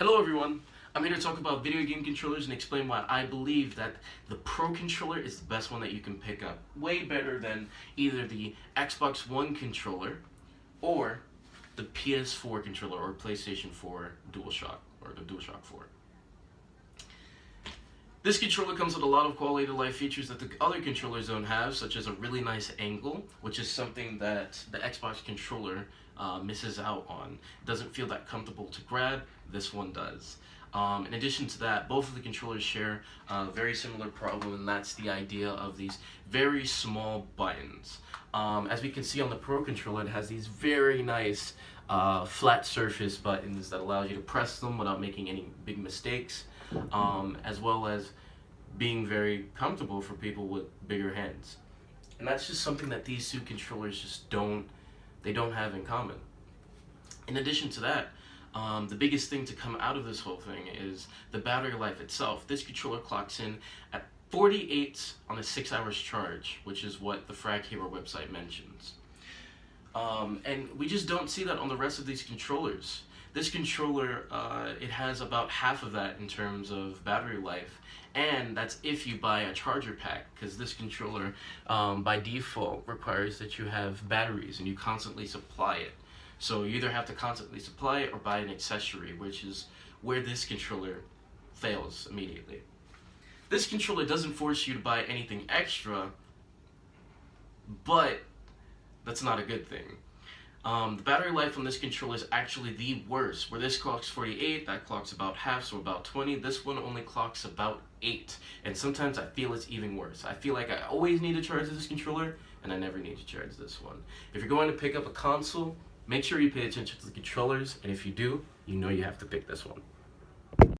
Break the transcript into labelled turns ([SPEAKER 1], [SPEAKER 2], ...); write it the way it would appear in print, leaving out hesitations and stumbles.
[SPEAKER 1] Hello everyone, I'm here to talk about video game controllers and explain why I believe that the Pro controller is the best one that you can pick up. Way better than either the Xbox One controller or the PS4 controller or PlayStation 4 DualShock or the DualShock 4. This controller comes with a lot of quality of life features that the other controllers don't have, such as a really nice angle, which is something that the Xbox controller misses out on. It doesn't feel that comfortable to grab. This one does. In addition to that, both of the controllers share a very similar problem, and that's the idea of these very small buttons. As we can see on the Pro controller, it has these very nice flat surface buttons that allow you to press them without making any big mistakes, as well as being very comfortable for people with bigger hands. And that's just something that these two controllers just don't have in common. In addition to that, the biggest thing to come out of this whole thing is the battery life itself. This controller clocks in at 48 on a 6 hours charge, which is what the Frag Hero website mentions. And we just don't see that on the rest of these controllers. This controller, it has about half of that in terms of battery life, and that's if you buy a charger pack, because this controller by default requires that you have batteries and you constantly supply it. So you either have to constantly supply it or buy an accessory, which is where this controller fails immediately. This controller doesn't force you to buy anything extra, but that's not a good thing. The battery life on this controller is actually the worst. Where this clocks 48, that clocks about half, so about 20. This one only clocks about 8. And sometimes I feel it's even worse. I feel like I always need to charge this controller, and I never need to charge this one. If you're going to pick up a console, make sure you pay attention to the controllers, and if you do, you know you have to pick this one.